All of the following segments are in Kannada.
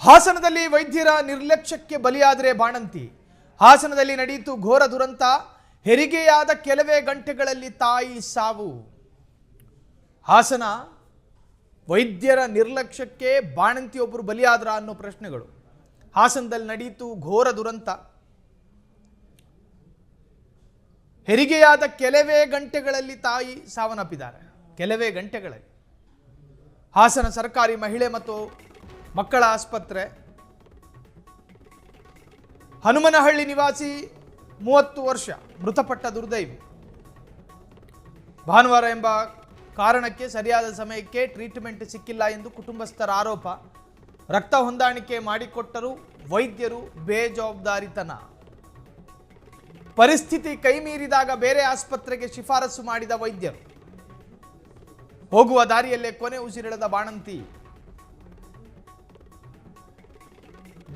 ಹಾಸನದಲ್ಲಿ ವೈದ್ಯರ ನಿರ್ಲಕ್ಷ್ಯಕ್ಕೆ ಬಲಿಯಾದರೆ ಬಾಣಂತಿ. ಹಾಸನದಲ್ಲಿ ನಡೆಯಿತು ಘೋರ ದುರಂತ. ಹೆರಿಗೆಯಾದ ಕೆಲವೇ ಗಂಟೆಗಳಲ್ಲಿ ತಾಯಿ ಸಾವು. ಹಾಸನ ವೈದ್ಯರ ನಿರ್ಲಕ್ಷ್ಯಕ್ಕೆ ಬಾಣಂತಿಯೊಬ್ಬರು ಬಲಿಯಾದ್ರ ಅನ್ನೋ ಪ್ರಶ್ನೆಗಳು. ಹಾಸನದಲ್ಲಿ ನಡೆಯಿತು ಘೋರ ದುರಂತ. ಹೆರಿಗೆಯಾದ ಕೆಲವೇ ಗಂಟೆಗಳಲ್ಲಿ ತಾಯಿ ಸಾವನ್ನಪ್ಪಿದ್ದಾರೆ. ಕೆಲವೇ ಗಂಟೆಗಳಲ್ಲಿ. ಹಾಸನ ಸರ್ಕಾರಿ ಮಹಿಳೆ ಮತ್ತು ಮಕ್ಕಳ ಆಸ್ಪತ್ರೆ. ಹನುಮನಹಳ್ಳಿ ನಿವಾಸಿ 30 ವರ್ಷ ಮೃತಪಟ್ಟ ದುರ್ದೈವಿ. ಭಾನುವಾರ ಎಂಬ ಕಾರಣಕ್ಕೆ ಸರಿಯಾದ ಸಮಯಕ್ಕೆ ಟ್ರೀಟ್ಮೆಂಟ್ ಸಿಕ್ಕಿಲ್ಲ ಎಂದು ಕುಟುಂಬಸ್ಥರ ಆರೋಪ. ರಕ್ತ ಹೊಂದಾಣಿಕೆ ಮಾಡಿಕೊಟ್ಟರೂ ವೈದ್ಯರು ಬೇಜವಾಬ್ದಾರಿತನ. ಪರಿಸ್ಥಿತಿ ಕೈಮೀರಿದಾಗ ಬೇರೆ ಆಸ್ಪತ್ರೆಗೆ ಶಿಫಾರಸು ಮಾಡಿದ ವೈದ್ಯರು. ಹೋಗುವ ದಾರಿಯಲ್ಲೇ ಕೊನೆ ಉಸಿರೆಳೆದ ಬಾಣಂತಿ.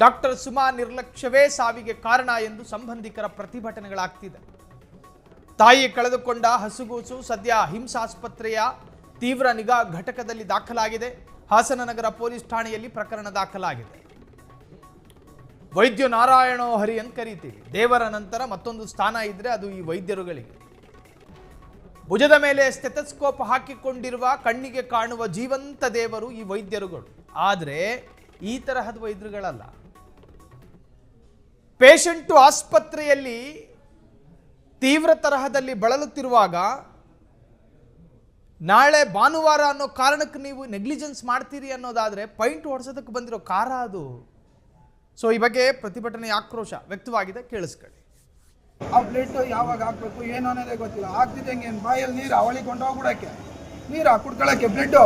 ಡಾಕ್ಟರ್ ಸುಮಾ ನಿರ್ಲಕ್ಷ್ಯವೇ ಸಾವಿಗೆ ಕಾರಣ ಎಂದು ಸಂಬಂಧಿಕರ ಪ್ರತಿಭಟನೆಗಳಾಗ್ತಿದೆ. ತಾಯಿ ಕಳೆದುಕೊಂಡ ಹಸುಗೂಸು ಸದ್ಯ ಹಿಮ್ಸ್ ಆಸ್ಪತ್ರೆಯ ತೀವ್ರ ನಿಗಾ ಘಟಕದಲ್ಲಿ ದಾಖಲಾಗಿದೆ. ಹಾಸನ ನಗರ ಪೊಲೀಸ್ ಠಾಣೆಯಲ್ಲಿ ಪ್ರಕರಣ ದಾಖಲಾಗಿದೆ. ವೈದ್ಯ ನಾರಾಯಣೋ ಹರಿ ಅಂತ ಕರೀತೀವಿ. ದೇವರ ನಂತರ ಮತ್ತೊಂದು ಸ್ಥಾನ ಇದ್ರೆ ಅದು ಈ ವೈದ್ಯರುಗಳಿಗೆ. ಭುಜದ ಮೇಲೆ ಸ್ಟೆಥೋಸ್ಕೋಪ್ ಹಾಕಿಕೊಂಡಿರುವ ಕಣ್ಣಿಗೆ ಕಾಣುವ ಜೀವಂತ ದೇವರು ಈ ವೈದ್ಯರುಗಳು. ಆದರೆ ಈ ತರಹದ ವೈದ್ಯರುಗಳಲ್ಲ. ಪೇಷಂಟು ಆಸ್ಪತ್ರೆಯಲ್ಲಿ ತೀವ್ರ ತರಹದಲ್ಲಿ ಬಳಲುತ್ತಿರುವಾಗ ನಾಳೆ ಭಾನುವಾರ ಅನ್ನೋ ಕಾರಣಕ್ಕೆ ನೀವು ನೆಗ್ಲಿಜೆನ್ಸ್ ಮಾಡ್ತೀರಿ ಅನ್ನೋದಾದ್ರೆ ಪೈಂಟ್ ಹೊಡೆಸೋದಕ್ಕೆ ಬಂದಿರೋ ಕಾರ ಅದು. ಸೊ ಈ ಬಗ್ಗೆ ಪ್ರತಿಭಟನೆ ಆಕ್ರೋಶ ವ್ಯಕ್ತವಾಗಿದೆ. ಕೇಳಿಸ್ಕೊಳ್ಳಿ. ಆ ಬ್ಲಡ್ ಯಾವಾಗ ಹಾಕ್ಬೇಕು ಏನು ಅನ್ನೋದೇ ಗೊತ್ತಿಲ್ಲ. ಹಾಕ್ತಿದ್ದಂಗೆ ಬಾಯಲ್ಲಿ ನೀರು ಅವಳಿಗೆ ಕೊಂಡೋಗ್ಬಿಡಕ್ಕೆ, ನೀರು ಕುಡ್ಕೊಳ್ಳೋಕ್ಕೆ ಬ್ಲಡ್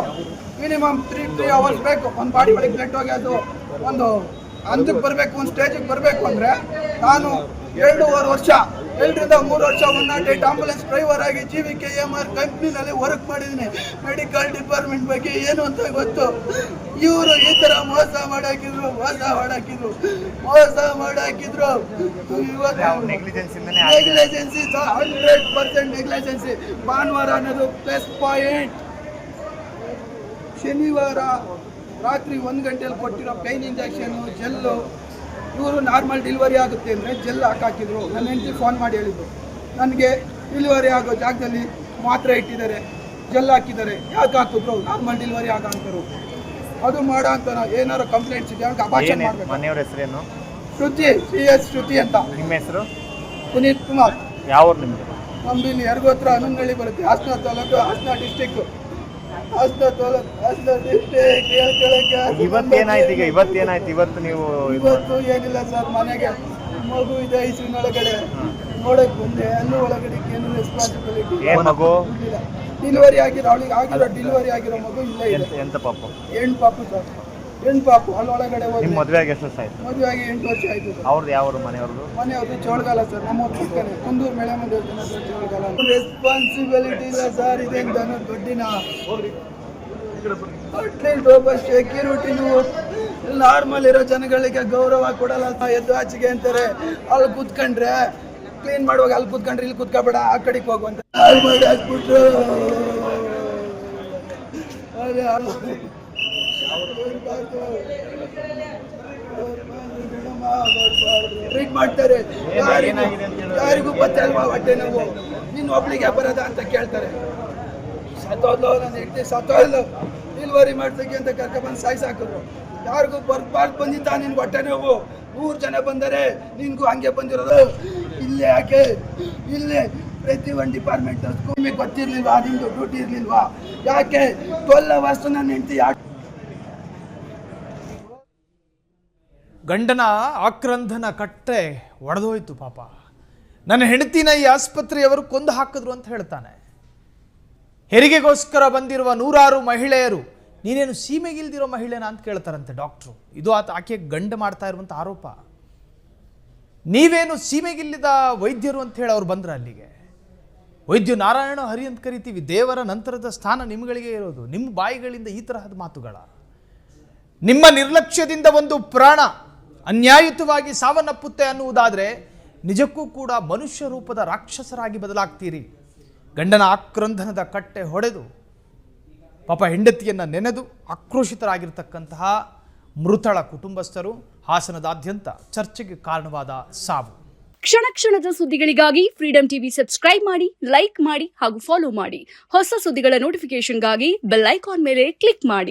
ಮಿನಿಮಮ್ 3 ಅವರ್ಸ್ ಬೇಕು. ಒಂದು ಬಾಡಿ ಒಳಗೆ ಬ್ಲಡ್ ಹೋಗಿ ಅದು ಒಂದು ಹಂತಕ್ಕೆ ಬರಬೇಕು, ಒಂದು ಸ್ಟೇಜಿಗೆ ಬರಬೇಕು ಅಂದರೆ ನಾನು 2.5 ವರ್ಷ 2 ರಿಂದ 3 ವರ್ಷ 108 ಆಂಬುಲೆನ್ಸ್ ಡ್ರೈವರ್ ಆಗಿ GVKMR ಕಂಪ್ನಿನಲ್ಲಿ ವರ್ಕ್ ಮಾಡಿದ್ದೀನಿ. ಮೆಡಿಕಲ್ ಡಿಪಾರ್ಟ್ಮೆಂಟ್ ಬಗ್ಗೆ ಏನು ಅಂತ ಗೊತ್ತು. ಇವರು ಈ ಥರ ಮೋಸ ಮಾಡಾಕಿದ್ರು. Negligence 100% negligence. ಭಾನುವಾರ ಅನ್ನೋದು ಪ್ಲಸ್ ಪಾಯಿಂಟ್. ಶನಿವಾರ ರಾತ್ರಿ 1 ಗಂಟೆಯಲ್ಲಿ ಕೊಟ್ಟಿರೋ ಪೈನ್ ಇಂಜೆಕ್ಷನ್ನು ಜೆಲ್ಲು. ಇವರು ನಾರ್ಮಲ್ ಡೆಲಿವರಿ ಆಗುತ್ತೆ ಅಂದರೆ ಜೆಲ್ ಹಾಕಿದ್ರು. ನನ್ನ ಹೆಂಡತಿ ಫೋನ್ ಮಾಡಿ ಹೇಳಿದ್ರು, ನನಗೆ ಡೆಲಿವರಿ ಆಗೋ ಜಾಗದಲ್ಲಿ ಮಾತ್ರೆ ಇಟ್ಟಿದ್ದಾರೆ, ಜೆಲ್ ಹಾಕಿದ್ದಾರೆ. ಯಾಕೆ ಹಾಕಿದ್ರು? ನಾರ್ಮಲ್ ಡೆಲಿವರಿ ಆಗೋ ಅಂತಾರೆ. ಅದು ಮಾಡೋ ಅಂತ ಏನಾರು ಕಂಪ್ಲೇಂಟ್ಸ್ ಇದೆ ಅವ್ರಿಗೆ ಅಭಾಷಣೆ ಮಾಡಬೇಕು. ಮನೆಯವರ ಹೆಸರೇನು? ಶ್ರುತಿ, CS ಶ್ರುತಿ ಅಂತ. ನಿಮ್ಮ ಹೆಸರು? ಪುನೀತ್ ಕುಮಾರ್. ಯಾವ ಊರು ನಿಮ್ಮದು? ನಮ್ದು ಇಲ್ಲಿ ಯರಗೋತ್ರ ಹನುಮನಹಳ್ಳಿ ಬರುತ್ತೆ. ಹಾಸನ ತಾಲೂಕು, ಹಾಸನ ಡಿಸ್ಟಿಕ್. ಇವತ್ತೇನಾಯ್ತು? ಇವತ್ತು ನೀವು ಏನಿಲ್ಲ ಸರ್, ಮನೆಗೆ ಮಗು ಇದೆ ಐಸಿನೊಳಗಡೆ ನೋಡಕ್ ಬಂದೆ. ಅಲ್ಲೂ ಒಳಗಡೆ ಏನು ರೆಸ್ಪಾನ್ಸಿಬಿಲಿಟಿ. ಮಗು ಡೆಲಿವರಿ ಆಗಿರೋ ಡೆಲಿವರಿ ಆಗಿರೋ ಮಗು ಇಲ್ಲ ಇದೆ. ಎಂತ ಪಾಪು? ಹೆಣ್ಣು ಪಾಪು ಸರ್, ಹೆಣ್ಣು ಪಾಪು. ಅಲ್ಲಿ ಒಳಗಡೆ ಹೋಗಿ ಮದುವೆ ಆಗಿ ಎಷ್ಟು ವರ್ಷ ಆಯ್ತು? ಮದುವೆ ಆಗಿ 8 ವರ್ಷ ಆಯ್ತು. ಅವ್ರದ್ದು ಯಾವ ಮನೆಯವ್ರದ್ದು? ಮನೆಯವ್ರದ್ದು ಚೋಳಗಾಲ ಸರ್, ನಮ್ಮ ಪಕ್ಕನೆ ಕುಂದೂರು ಮೇಳೆಮಂದಿ ಹತ್ರ ಚೋಳಗಾಲ. ರೆಸ್ಪಾನ್ಸಿಬಿಲಿಟಿ ಇಲ್ಲ ಸರ್. ಇದೇನು ದನ ದೊಡ್ಡಿನ ಅಟ್ಲೀಸ್ಟ್ ಒಬ್ಬ ಸೆಕ್ಯೂರಿಟಿನೂ ನಾರ್ಮಲ್ ಇರೋ ಜನಗಳಿಗೆ ಗೌರವ ಕೊಡಲ್ಲ. ಎದ್ದು ಆಚೆಗೆ ಅಂತಾರೆ. ಅಲ್ಲಿ ಕೂತ್ಕೊಂಡ್ರೆ ಕ್ಲೀನ್ ಮಾಡುವಾಗ ಅಲ್ಲಿ ಕೂತ್ಕೊಂಡ್ರೆ ಇಲ್ಲಿ ಕೂತ್ಕೋಬೇಡ, ಆ ಕಡೆಗೆ ಹೋಗುವಂತ ಮಾಡಿ ಹಾಕ್ಬಿಟ್ರು. ಟ್ರೀಟ್ ಮಾಡ್ತಾರೆ. ಯಾರಿಗೂ ಗೊತ್ತಲ್ವಾ ಹೊಟ್ಟೆ ನೋವು, ನೀನು ಒಬ್ಳಿಗೆ ಬರೋದ ಅಂತ ಕೇಳ್ತಾರೆ. ಸತ್ತೋದ್ಲು, ನನ್ನ ಹೆಂಡತಿ ಸತ್ತೋದ್ಲು, ಡೆಲಿವರಿ ಮಾಡ್ಸಕ್ಕೆ ಅಂತ ಕರ್ಕೊಬಂದು ಸಾಯಿಸಾಕಿದ್ರು. ಯಾರಿಗೂ ಬಂದಿದ್ದ ನಿನ್ ಹೊಟ್ಟೆ ನೋವು? 100 ಜನ ಬಂದರೆ ನಿನ್ಗೂ ಹಂಗೆ ಬಂದಿರೋದು. ಇಲ್ಲೇ ಯಾಕೆ? ಇಲ್ಲೇ ಪ್ರತಿ ಒಂದು ಡಿಪಾರ್ಟ್ಮೆಂಟ್ ಸ್ಕೂಮಿಗೆ ಗೊತ್ತಿರ್ಲಿಲ್ವಾ? ನಿಮ್ದು ಡ್ಯೂಟಿ ಇರ್ಲಿಲ್ವಾ? ಯಾಕೆ 12 ಅವರ್ಸ್ ನನ್ನ ಹೆಂಡತಿ ಗಂಡನ ಆಕ್ರಂದನ ಕಟ್ಟೆ ಒಡೆದೋಯ್ತು. ಪಾಪ, ನನ್ನ ಹೆಂಡತಿನ ಈ ಆಸ್ಪತ್ರೆಯವರು ಕೊಂದು ಹಾಕಿದ್ರು ಅಂತ ಹೇಳ್ತಾನೆ. ಹೆರಿಗೆಗೋಸ್ಕರ ಬಂದಿರುವ 100 ಮಹಿಳೆಯರು ನೀನೇನು ಸೀಮೆಗಿಲ್ದಿರೋ ಮಹಿಳೆನ ಅಂತ ಕೇಳ್ತಾರಂತೆ ಡಾಕ್ಟ್ರು. ಇದು ಆಕೆ ಗಂಡ ಮಾಡ್ತಾ ಇರುವಂಥ ಆರೋಪ. ನೀವೇನು ಸೀಮೆಗಿಲ್ಲಿದ ವೈದ್ಯರು ಅಂತ ಹೇಳಿ ಅವ್ರು ಬಂದ್ರ ಅಲ್ಲಿಗೆ. ವೈದ್ಯ ನಾರಾಯಣ ಹರಿ ಅಂತ ಕರಿತೀವಿ. ದೇವರ ನಂತರದ ಸ್ಥಾನ ನಿಮ್ಗಳಿಗೆ ಇರೋದು. ನಿಮ್ಮ ಬಾಯಿಗಳಿಂದ ಈ ತರಹದ ಮಾತುಗಳ. ನಿಮ್ಮ ನಿರ್ಲಕ್ಷ್ಯದಿಂದ ಒಂದು ಪ್ರಾಣ ಅನ್ಯಾಯಯುತವಾಗಿ ಸಾವನ್ನಪ್ಪುತ್ತೆ ಅನ್ನುವುದಾದರೆ ನಿಜಕ್ಕೂ ಕೂಡ ಮನುಷ್ಯ ರೂಪದ ರಾಕ್ಷಸರಾಗಿ ಬದಲಾಗ್ತೀರಿ. ಗಂಡನ ಆಕ್ರಂದನದ ಕಟ್ಟೆ ಹೊಡೆದು ಪಾಪ ಹೆಂಡತಿಯನ್ನು ನೆನೆದು ಆಕ್ರೋಶಿತರಾಗಿರ್ತಕ್ಕಂತಹ ಮೃತಳ ಕುಟುಂಬಸ್ಥರು ಹಾಸನದಾದ್ಯಂತ ಚರ್ಚೆಗೆ ಕಾರಣವಾದ ಸಾವು. ಕ್ಷಣ ಕ್ಷಣದ ಸುದ್ದಿಗಳಿಗಾಗಿ ಫ್ರೀಡಂ ಟಿವಿ ಸಬ್ಸ್ಕ್ರೈಬ್ ಮಾಡಿ, ಲೈಕ್ ಮಾಡಿ ಹಾಗೂ ಫಾಲೋ ಮಾಡಿ. ಹೊಸ ಸುದ್ದಿಗಳ ನೋಟಿಫಿಕೇಶನ್ಗಾಗಿ ಬೆಲ್ ಐಕಾನ್ ಮೇಲೆ ಕ್ಲಿಕ್ ಮಾಡಿ.